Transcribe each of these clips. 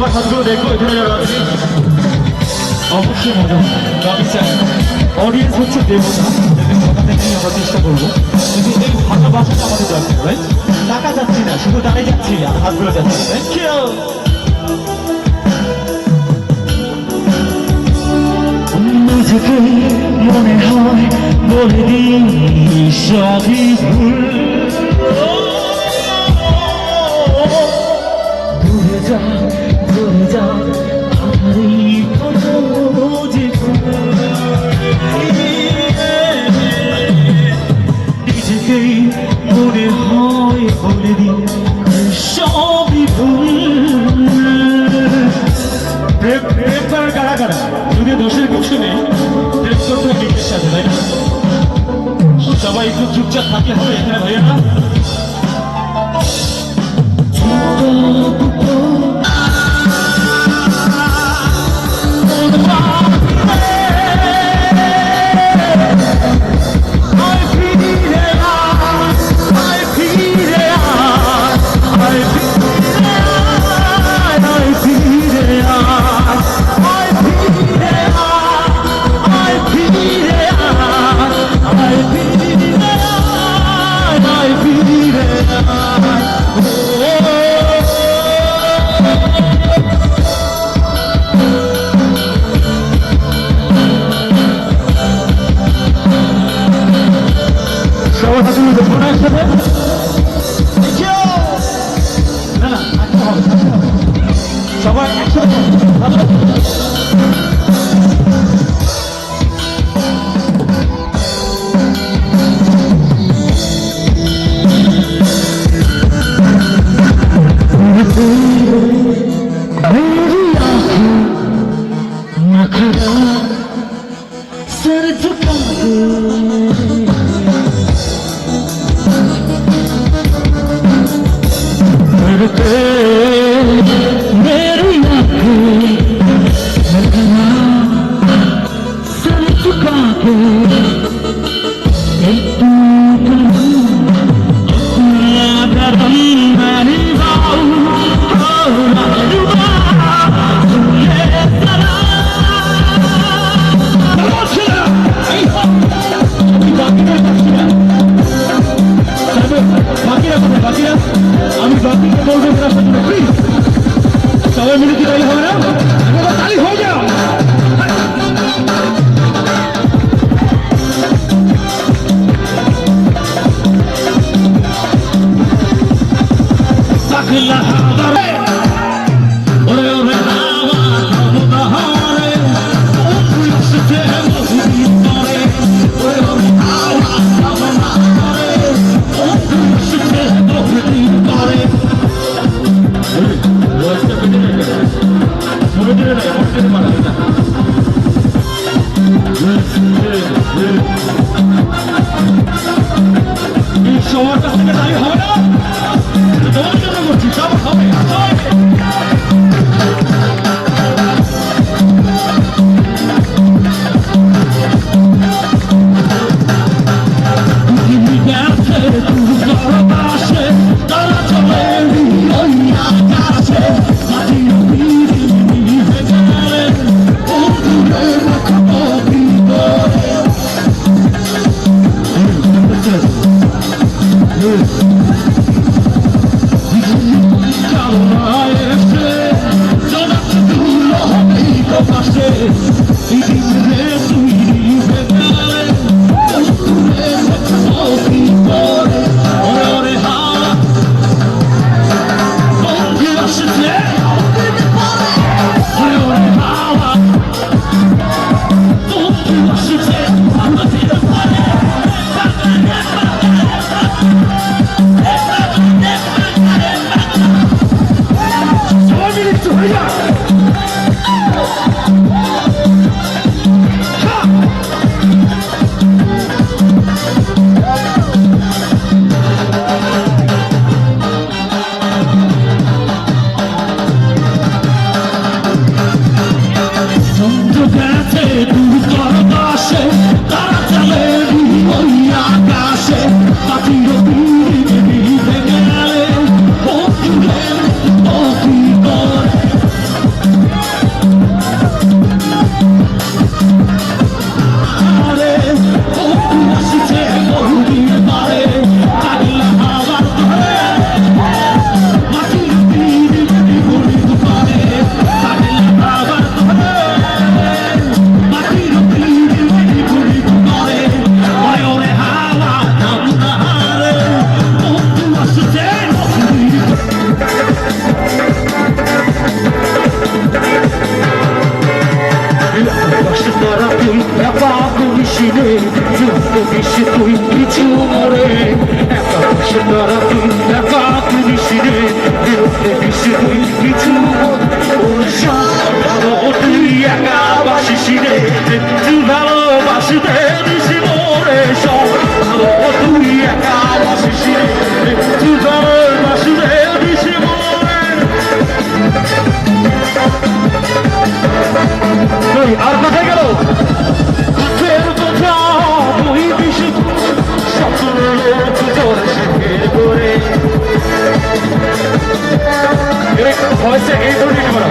সবার হাতগুলো দেখবো এখানে যারা আছে অবশ্যই মজা আমি চাই অডিয়েন্স হচ্ছে দেবতা যাদের কথা থেকেই আমরা চেষ্টা করবো কিন্তু এই ভালোবাসাটা আমাদের দরকার রাইট টাকা যাচ্ছি না শুধু টাকাই যাচ্ছি আর হাতগুলো যাচ্ছি থ্যাংক ইউ নিজেকে মনে হয় বলে দিই সবই ভুল ভুলে যা আমার এই কত যে নিজেকেই মনে হয় বলে দিই সবই ভুল প্রেম করার কারা কারা যদি দোষের কিছু নেই প্রেম করতে বিকের সাথে তাই না সবাই একটু চুপচাপ থাকলে হবে এখানে ভাইয়া না সবাই একসাথে सर झुका मेरी आंखें नखरा सर झुका के एक तू गरम मैंने गाऊं বাকিরা আমি বাকিকে বলবো প্লিজ সবাই মিলে কি তাই হবে না তালি হয়ে যাও সবার কাছ থেকে তাই হবে না তোমার জন্য করছি সব হবে Come রে যুক্ত বেশি তুই কিছু মরে একা বসে তারা তুই একা পুলিশ রে যুক্ত বেশি তুই কিছু ওর ভালো তুই একা বাসিস রে তুই ভালোবাসতে দিস মরে সব ভালো তুই একা বাসিস রে তুই ভালোবাসতে দিস মরে আর কোথায় গেল ফের বোঝা বই বিশু স্বপ্ন লোক তোর শেখের করে ভয়েসে এই ধরে নিতে পারো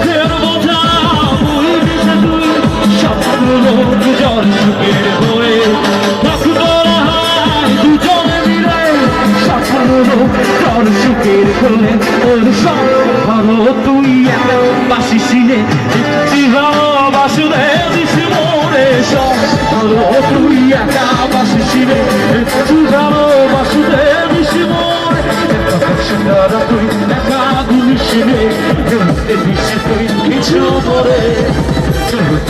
ফের বোঝা বই বিশু তুই স্বপ্ন লোক তোর শেখের করে দুজনে মিলে স্বপ্ন লোক তোর সুখের করে ওর সব ভালো তুই একা বাসিসিনে ভালোবাসুদে দিস মোরে সব ভালো তুই একা বাসিসিনে ভালোবাসুদে দিস মোরে তুই একা গুলিসিনে দিস তুই কিছু করে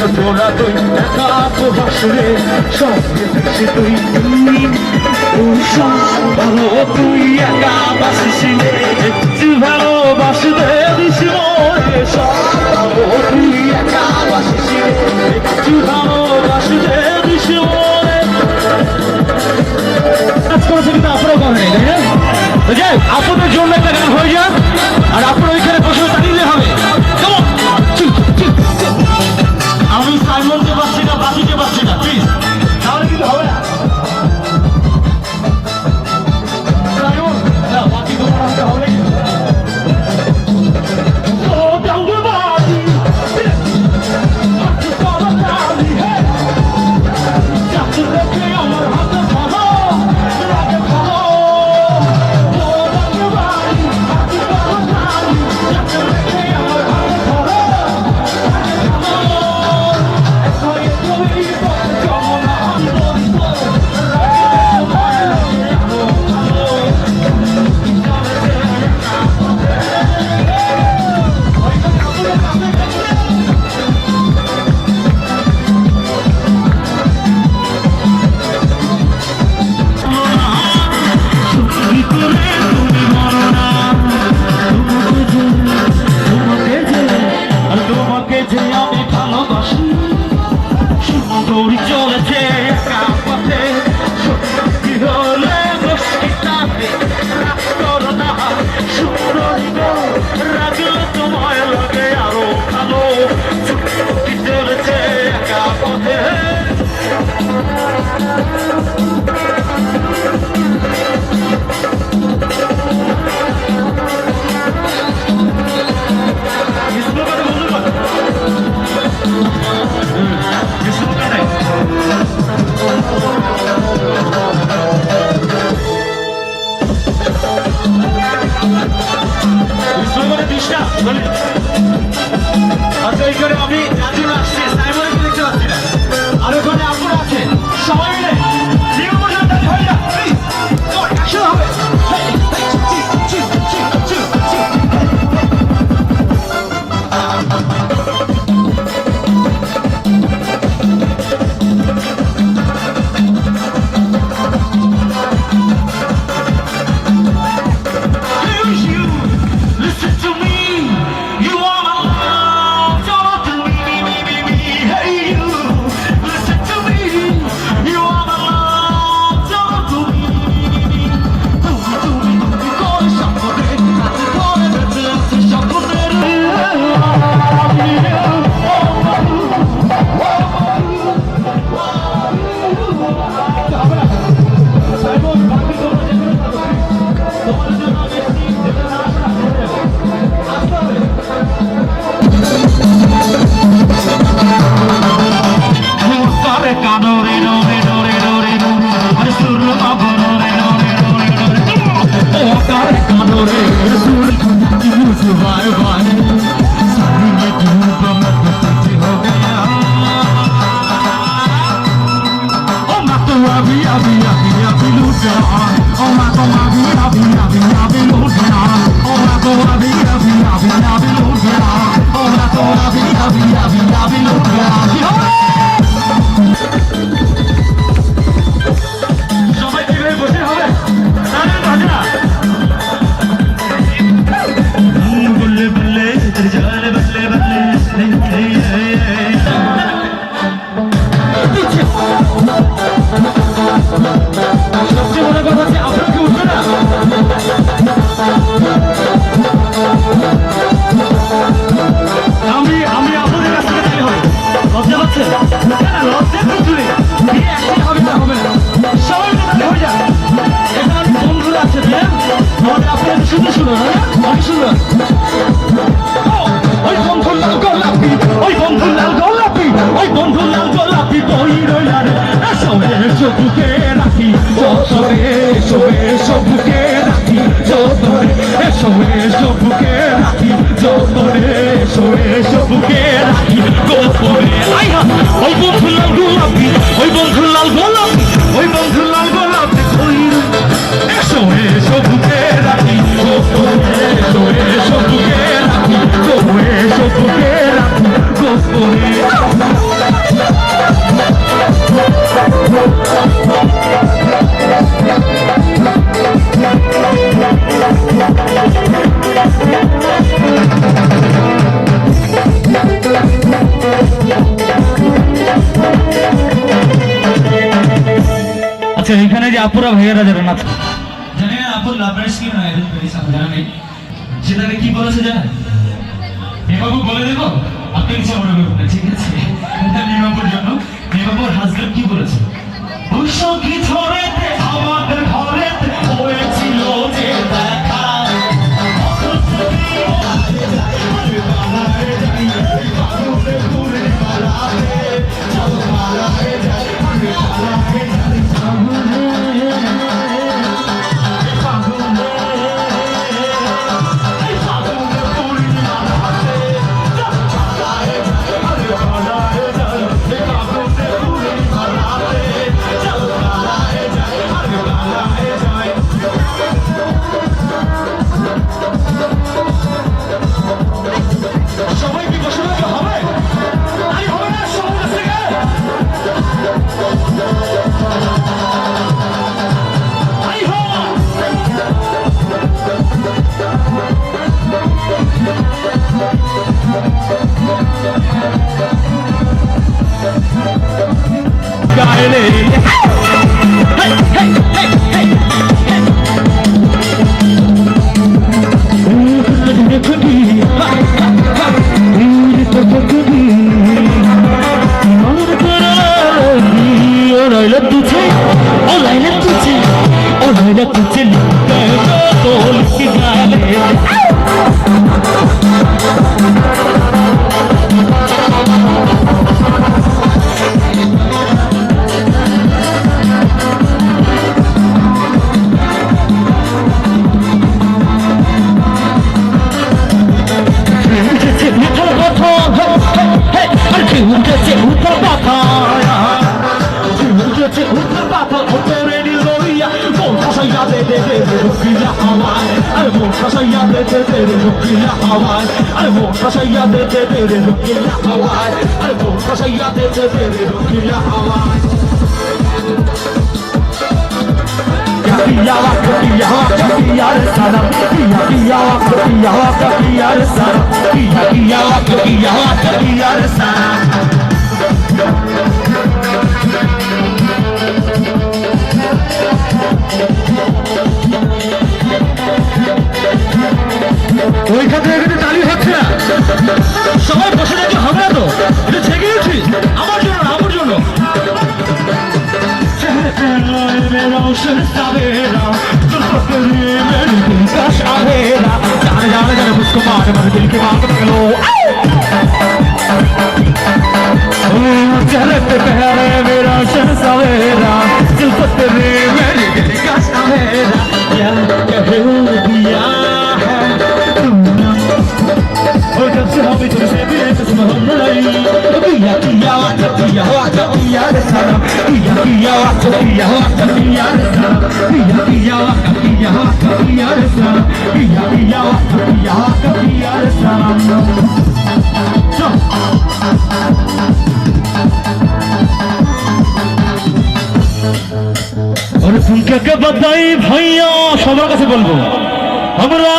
তোরা তুই একা প্রভাসরে সঙ্গে দিস তুই ভালো তুই একা বাসিসিনে ভালোবাসুদে দিস মোরে সব ভালো তুই একা বাসিসিনে ভালোবাসুদে দিস মোরে কাজ করেছে কিন্তু আপনারাও করেন তাই না বুঝে আপনাদের জন্য একটা গান হয়ে যান আর আপনারা ওইখানে বসে দাঁড়িয়ে হবে আমি সাইমনকে পাচ্ছি না বাকিকে পাচ্ছি না প্লিজ তাহলে কিন্তু হবে না সাইমন না বাকি তোমার হাতে হবে আচ্ছা এইখানে আমি একজন আসছি সাইমনকে দেখতে পাচ্ছি না আর ওখানে আপনারা আছেন সবাই মিলে হবে Oh, আছে লজ্জা কিছু নেই বিয়ে একদিন হবে না হবে না সবাই মিলে হয়ে যাবে এখানে অনেক বন্ধুরা আছে তাই না আমাদের আপনাদের শুধু শুনো হ্যাঁ অনেক সুন্দর ওই বন্ধু লাল গোলাপি ওই বন্ধু লাল গোলাপি ওই বন্ধু লাল গোলাপি বই রইলা রে সবে সবুকে রাখি সবে সবে সবুকে রাখি সবে সবে সবুকে রাখি সবে সবে সবুকে রাখি গোপনে আইহা ওই বন্ধু লাল গোলাপি ওই বন্ধু লাল গোলাপি ওই বন্ধু লাল গোলাপি বই সবে সবুকে রাখি সবে সবে সবুকে রাখি সবে সবুকে রাখি গোপনে আচ্ছা এখানে যে আপুরা ভাইয়েরা যারা নাচ জানি না আপুর লাভের স্কিম না এদের পেরিস আমার জানা নেই সেটাকে কি বলেছে জানেন মেবাবু বলে দেবো আপনি কিছু মনে করবেন না ঠিক আছে এটা মেবাবুর জন্য মেবাবুর হাজবেন্ড কি বলেছে বৈশাখী ঝড়েতে আমাদের ঘরেতে হয়েছিল যে দেখা ওইখান থেকে কিন্তু তালি হচ্ছে না সবাই বসে থাকলে হবে না তো এটা জেগে উঠি আমার জন্য না আমার জন্য मुझको मार मार दिल के मांग लो चलते पहरे मेरा शन सवेरा दिल को तेरे मेरे दिल का सवेरा क्या कह दिया है तुमने और जब से हमें तुझसे मिले तो हम लड़ी किया किया किया किया रे सनम किया किया किया किया रे सनम किया किया किया रे सनम किया किया किया रे सनम और तुम क्या बताई भैया সবার কাছে বলবো আমরা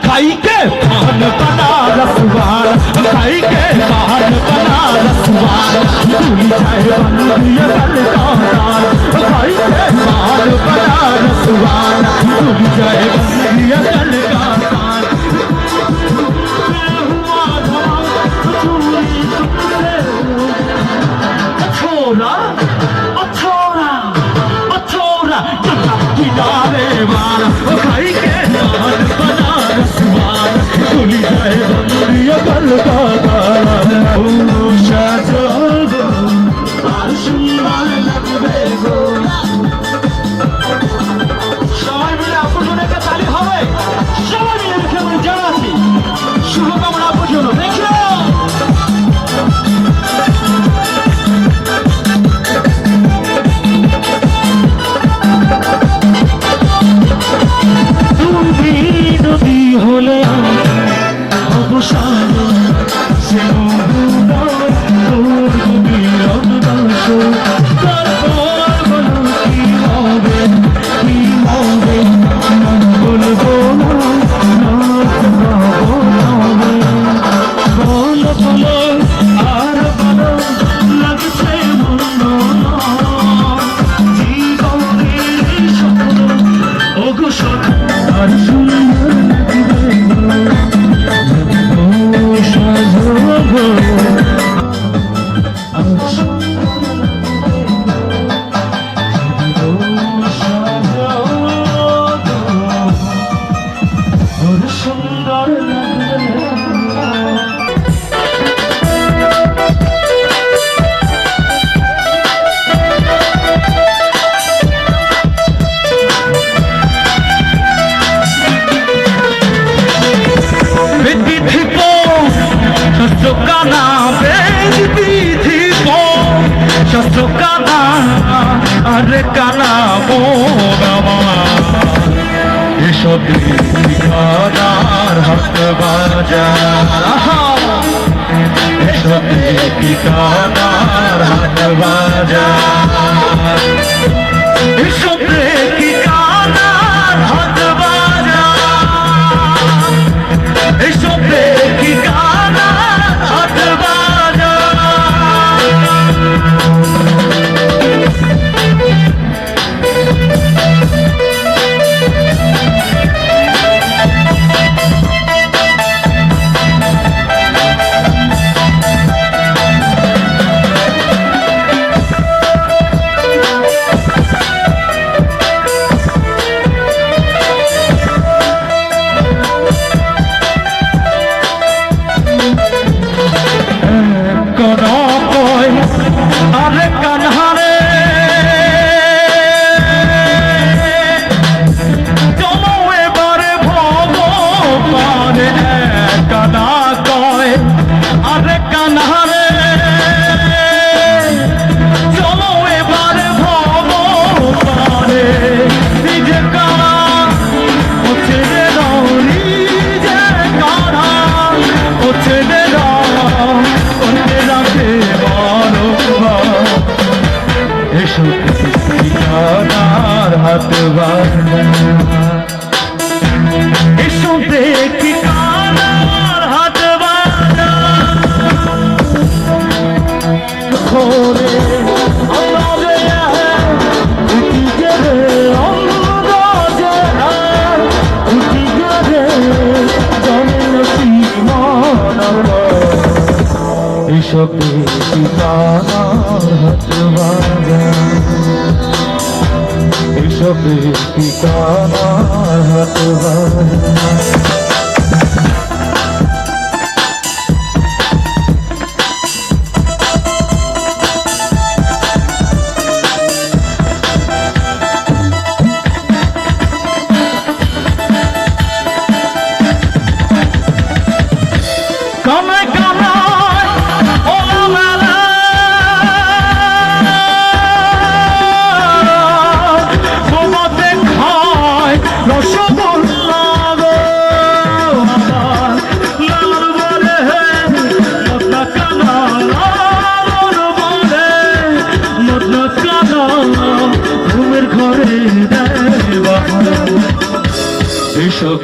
खाई के पान बना रसवार खाई के पान बना रसवार भूल जाए बंदिया गलदार खाई के पान बना रसवार भूल जाए बंदिया गलदार छोरा ओ छोरा ओ छोरा जटा किनारे मार ओ खाई के नान बनारस मार खुली जाए बंदिया गल का तारा ओ शाहजहां আর সুন্দর লাগবে গো সবাই মিলে আপুর জন্য একটা তালি হবে সবাই মিলে দেখে বলে জানাচ্ছি শুভকামনা আপুর জন্য দেখো তুমি নদী হলে অবসান সে মোহনায় তোর গভীরন দাস তারপর বলো কি হবে না বলবো না তবে বলো বলো আর বলো লাগছে মন জীবনের স্বপ্ন ওগো সখা আর সুন্দর লাগবে গো সাজো সুন্দর লাগবে Shastokana, Bedidhipo, Shastokana, Arekana, Bodama, Eshobi, Pikanar, Hatbajar, Eshobi, Pikanar, Hatbajar, Eshobi, Pikanar, Hatbajar, Eshobi, Pikanar, ঠিকানার হাত ঘুমের ঘরে দেয় বাহার এসব